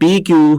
PQ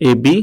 AB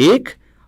1,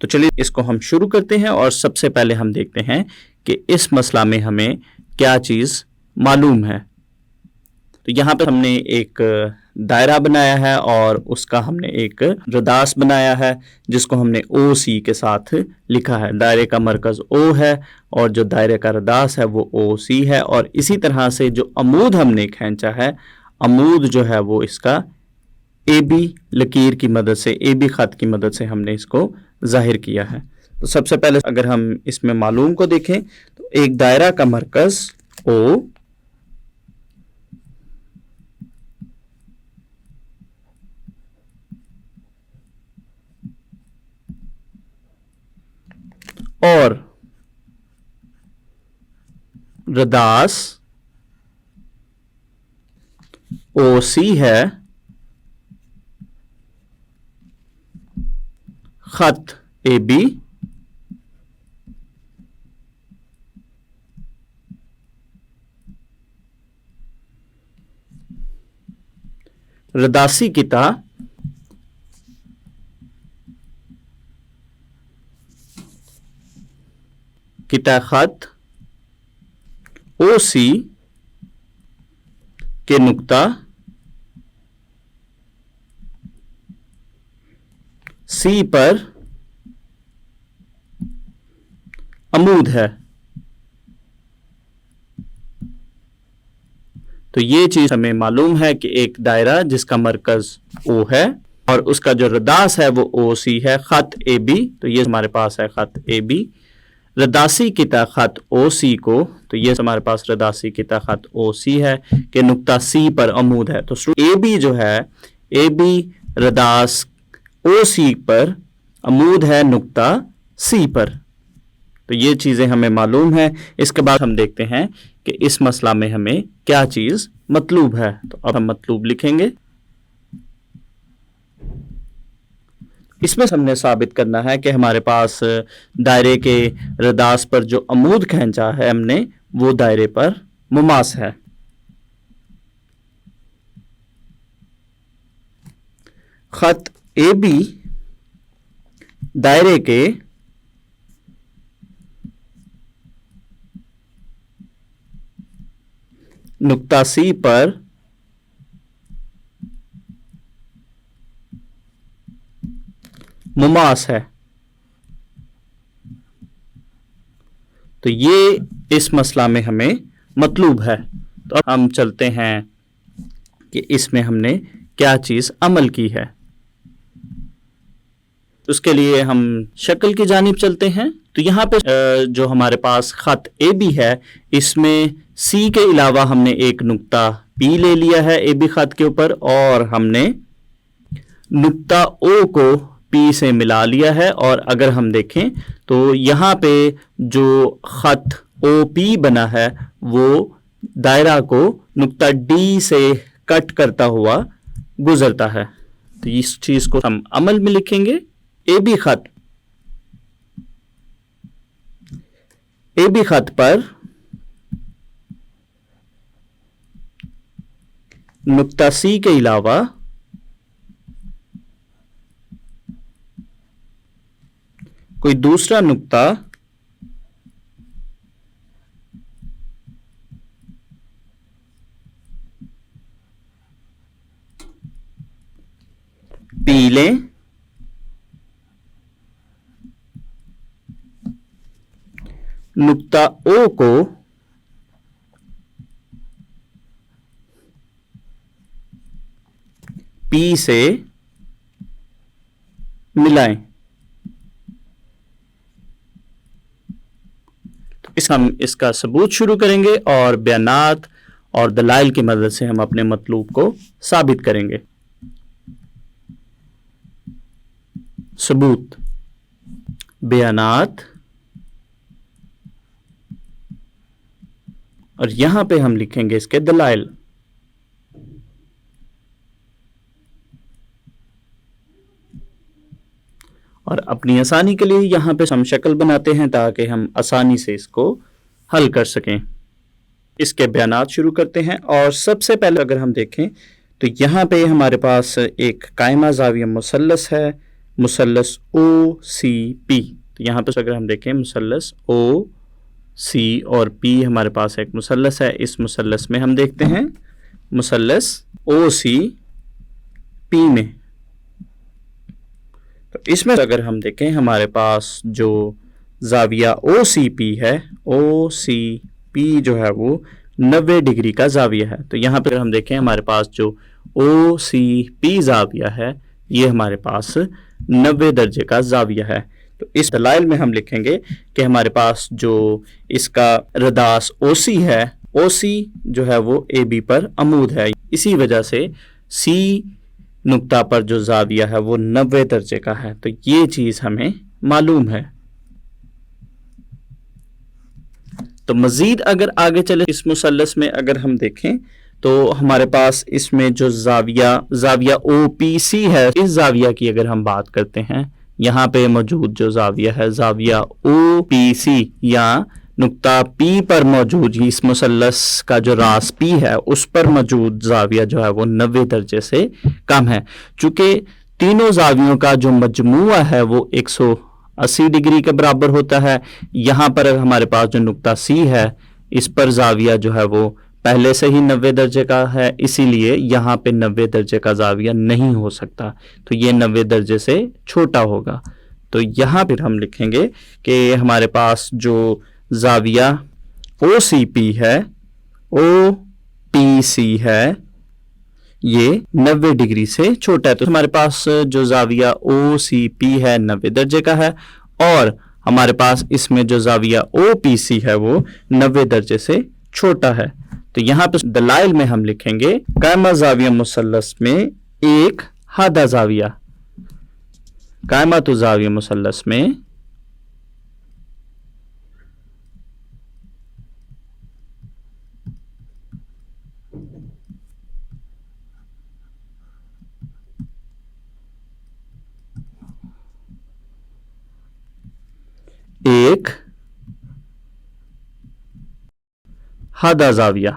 تو چلیے اس کو ہم شروع کرتے ہیں اور سب سے پہلے ہم دیکھتے ہیں کہ اس مسئلہ میں ہمیں کیا چیز معلوم ہے. تو یہاں پہ ہم نے ایک دائرہ بنایا ہے اور اس کا ہم نے ایک رداس بنایا ہے جس کو ہم نے او سی کے ساتھ لکھا ہے. دائرے کا مرکز او ہے اور جو دائرے کا رداس ہے وہ او سی ہے. اور اسی طرح سے جو عمود ہم نے کھینچا ہے، عمود جو ہے وہ اس کا اے بی لکیر کی مدد سے، اے بی خط کی مدد سے ہم نے اس کو ظاہر کیا ہے. تو سب سے پہلے اگر ہم اس میں معلوم کو دیکھیں تو ایک دائرہ کا مرکز او اور رداس او سی ہے، خط اے بی رداسی قطع خط او سی کے نقطہ سی پر عمود ہے. تو یہ چیز ہمیں معلوم ہے کہ ایک دائرہ جس کا مرکز او ہے اور اس کا جو رداس ہے وہ او سی ہے، خط اے بی. تو یہ ہمارے پاس ہے خط اے بی، رداسی قطع خط او سی کو. تو یہ ہمارے پاس رداسی قطع خط او سی ہے کہ نقطہ سی پر عمود ہے. تو اے بی جو ہے، اے بی رداس او سی پر عمود ہے نقطہ سی پر. تو یہ چیزیں ہمیں معلوم ہے. اس کے بعد ہم دیکھتے ہیں کہ اس مسئلہ میں ہمیں کیا چیز مطلوب ہے. تو اب ہم مطلوب لکھیں گے. اس میں ہم نے ثابت کرنا ہے کہ ہمارے پاس دائرے کے رداس پر جو عمود کھینچا ہے ہم نے وہ دائرے پر مماس ہے. خط اے بی دائرے کے نقطہ سی پر مماس ہے. تو یہ اس مسئلہ میں ہمیں مطلوب ہے. تو اب ہم چلتے ہیں کہ اس میں ہم نے کیا چیز عمل کی ہے. اس کے لیے ہم شکل کی جانب چلتے ہیں. تو یہاں پہ جو ہمارے پاس خط اے بی ہے اس میں سی کے علاوہ ہم نے ایک نقطہ پی لے لیا ہے اے بی خط کے اوپر، اور ہم نے نقطہ او کو پی سے ملا لیا ہے. اور اگر ہم دیکھیں تو یہاں پہ جو خط او پی بنا ہے وہ دائرہ کو نقطہ ڈی سے کٹ کرتا ہوا گزرتا ہے. تو اس چیز کو ہم عمل میں لکھیں گے. اے بی خط پر نقطہ سی کے علاوہ کوئی دوسرا نقطہ پی لیں نقطہ او کو پی سے ملائیں. ہم اس کا ثبوت شروع کریں گے اور بیانات اور دلائل کی مدد سے ہم اپنے مطلوب کو ثابت کریں گے. ثبوت، بیانات، اور یہاں پہ ہم لکھیں گے اس کے دلائل. اور اپنی آسانی کے لیے یہاں پہ ہم شکل بناتے ہیں تاکہ ہم آسانی سے اس کو حل کر سکیں. اس کے بیانات شروع کرتے ہیں. اور سب سے پہلے اگر ہم دیکھیں تو یہاں پہ ہمارے پاس ایک قائمہ زاویہ مثلث ہے مثلث او سی پی. تو یہاں پہ اگر ہم دیکھیں مثلث او سی اور پی ہمارے پاس ایک مثلث ہے. اس مثلث میں ہم دیکھتے ہیں مثلث او سی پی میں. تو اس میں اگر ہم دیکھیں ہمارے پاس جو زاویہ او سی پی ہے, او سی پی جو ہے وہ 90 ڈگری کا زاویہ ہے. تو یہاں پہ اگر ہم دیکھیں ہمارے پاس جو او سی پی زاویہ ہے یہ ہمارے پاس 90 درجے کا زاویہ ہے. تو اس دلائل میں ہم لکھیں گے کہ ہمارے پاس جو اس کا رداس او سی ہے, او سی جو ہے وہ اے بی پر عمود ہے. اسی وجہ سے سی نقطہ پر جو زاویہ ہے وہ 90 درجے کا ہے. تو یہ چیز ہمیں معلوم ہے. تو مزید اگر آگے چلے اس مثلث میں اگر ہم دیکھیں تو ہمارے پاس اس میں جو زاویہ او پی سی ہے, اس زاویہ کی اگر ہم بات کرتے ہیں, یہاں پہ موجود جو زاویہ ہے زاویہ او پی سی یا نقطہ پی پر موجود اس مثلث کا جو راس پی ہے اس پر موجود زاویہ جو ہے وہ 90 درجے سے کم ہے. چونکہ تینوں زاویوں کا جو مجموعہ ہے وہ 180 ڈگری کے برابر ہوتا ہے. یہاں پر ہمارے پاس جو نقطہ سی ہے اس پر زاویہ جو ہے وہ پہلے سے ہی 90 درجے کا ہے, اسی لیے یہاں پہ 90 درجے کا زاویہ نہیں ہو سکتا. تو یہ 90 درجے سے چھوٹا ہوگا. تو یہاں پھر ہم لکھیں گے کہ ہمارے پاس جو زاویہ او سی پی ہے, او پی سی ہے, یہ 90 ڈگری سے چھوٹا ہے. تو ہمارے پاس جو زاویہ او سی پی ہے 90 درجے کا ہے اور ہمارے پاس اس میں جو زاویہ او پی سی ہے وہ 90 درجے سے چھوٹا ہے. تو یہاں پہ دلائل میں ہم لکھیں گے قائمہ زاویہ مثلث میں ایک ہادہ زاویہ. قائمہ زاویہ مثلث میں ایک ہادہ زاویہ.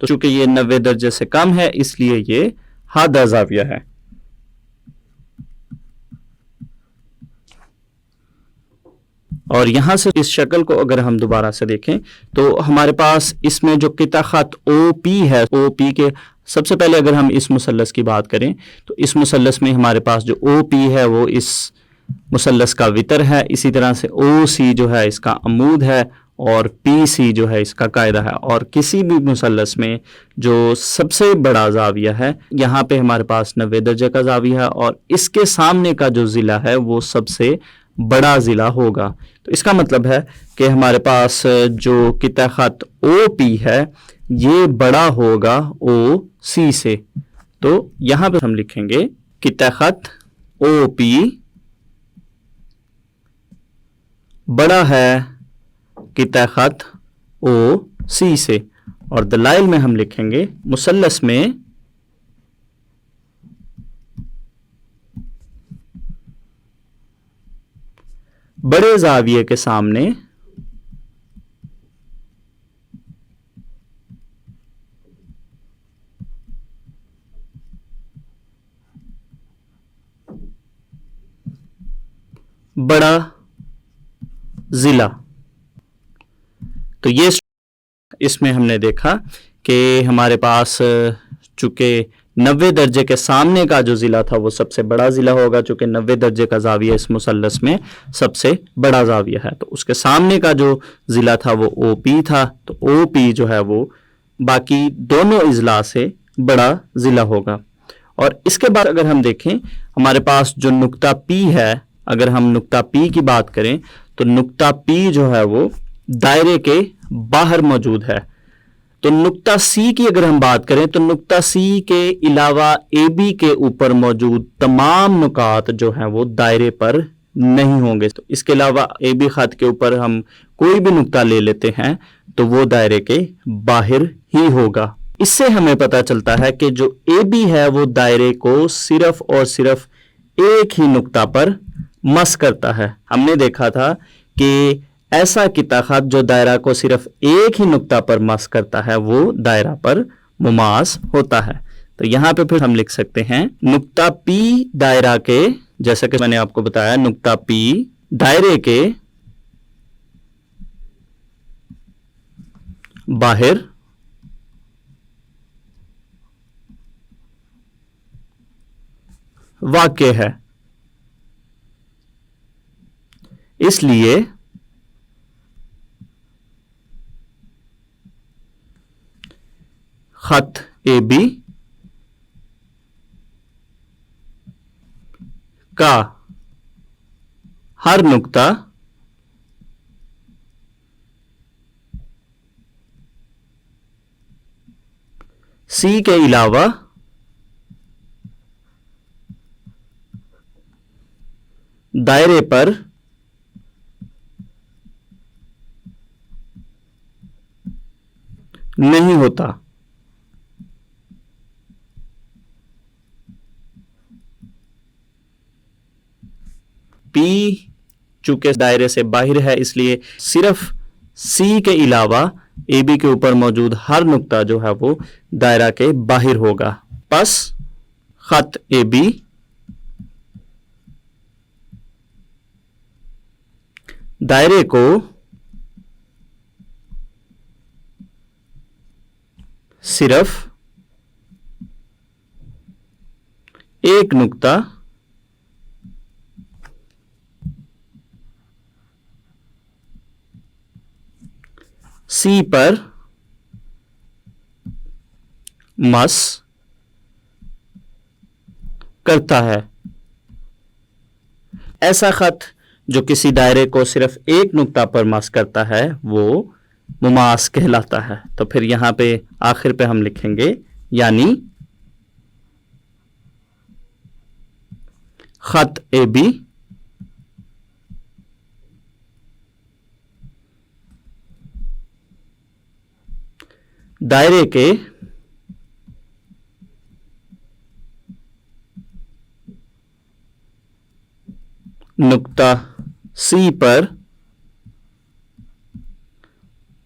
تو چونکہ یہ 90 درجے سے کم ہے اس لیے یہ ہادہ زاویہ ہے. اور یہاں سے اس شکل کو اگر ہم دوبارہ سے دیکھیں تو ہمارے پاس اس میں جو قطع خط او پی ہے, او پی کے سب سے پہلے اگر ہم اس مثلث کی بات کریں تو اس مثلث میں ہمارے پاس جو او پی ہے وہ اس مثلث کا وتر ہے. اسی طرح سے او سی جو ہے اس کا عمود ہے اور پی سی جو ہے اس کا قاعدہ ہے. اور کسی بھی مثلث میں جو سب سے بڑا زاویہ ہے یہاں پہ ہمارے پاس 90 درجے کا زاویہ ہے اور اس کے سامنے کا جو ضلع ہے وہ سب سے بڑا ضلع ہوگا. تو اس کا مطلب ہے کہ ہمارے پاس جو قطع خط او پی ہے یہ بڑا ہوگا او سی سے. تو یہاں پہ ہم لکھیں گے قطع خط او پی بڑا ہے قطع خط او سی سے. اور دلائل میں ہم لکھیں گے مثلث میں بڑے زاویے کے سامنے بڑا ضلع. تو یہ اس میں ہم نے دیکھا کہ ہمارے پاس چونکہ 90 درجے کے سامنے کا جو ضلع تھا وہ سب سے بڑا ضلع ہوگا, چونکہ 90 درجے کا زاویہ اس مثلث میں سب سے بڑا زاویہ ہے. تو اس کے سامنے کا جو ضلع تھا وہ او پی تھا. تو او پی جو ہے وہ باقی دونوں اضلاع سے بڑا ضلع ہوگا. اور اس کے بعد اگر ہم دیکھیں ہمارے پاس جو نقطہ پی ہے, اگر ہم نقطہ پی کی بات کریں تو نقطہ پی جو ہے وہ دائرے کے باہر موجود ہے. تو نقطہ سی کی اگر ہم بات کریں تو نقطہ سی کے علاوہ اے بی کے اوپر موجود تمام نقاط جو ہیں وہ دائرے پر نہیں ہوں گے. تو اس کے علاوہ اے بی خط کے اوپر ہم کوئی بھی نقطہ لے لیتے ہیں تو وہ دائرے کے باہر ہی ہوگا. اس سے ہمیں پتہ چلتا ہے کہ جو اے بی ہے وہ دائرے کو صرف اور صرف ایک ہی نقطہ پر مس کرتا ہے. ہم نے دیکھا تھا کہ ایسا قطع خط جو دائرہ کو صرف ایک ہی نقطہ پر مس کرتا ہے وہ دائرہ پر مماس ہوتا ہے. تو یہاں پہ پھر ہم لکھ سکتے ہیں نقطہ پی دائرہ کے جیسا کہ میں نے آپ کو بتایا نقطہ P دائرے کے باہر واقع ہے، اس لیے خط AB کا ہر نقطہ C کے علاوہ دائرے پر نہیں ہوتا۔ P چونکہ دائرے سے باہر ہے اس لیے صرف C کے علاوہ AB کے اوپر موجود ہر نقطہ جو ہے وہ دائرہ کے باہر ہوگا۔ پس خط AB دائرے کو صرف ایک نقطہ C پر مس کرتا ہے۔ ایسا خط جو کسی دائرے کو صرف ایک نقطہ پر مس کرتا ہے وہ مماس کہلاتا ہے۔ تو پھر یہاں پہ آخر پہ ہم لکھیں گے یعنی خط AB دائرے کے نقطہ C پر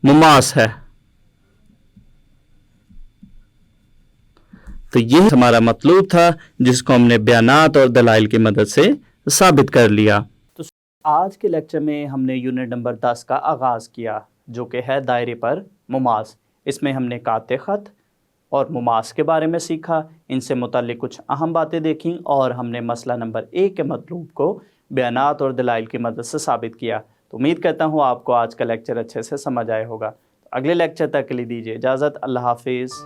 مماس ہے۔ تو یہ ہمارا مطلوب تھا جس کو ہم نے بیانات اور دلائل کی مدد سے ثابت کر لیا۔ تو آج کے لیکچر میں ہم نے یونٹ نمبر 10 کا آغاز کیا جو کہ ہے دائرے پر مماس۔ اس میں ہم نے قاطع خط اور مماس کے بارے میں سیکھا، ان سے متعلق کچھ اہم باتیں دیکھیں اور ہم نے مسئلہ نمبر 1 کے مطلوب کو بیانات اور دلائل کی مدد سے ثابت کیا۔ تو امید کرتا ہوں آپ کو آج کا لیکچر اچھے سے سمجھ آئے ہوگا۔ اگلے لیکچر تک کے لیے دیجیے اجازت۔ اللہ حافظ۔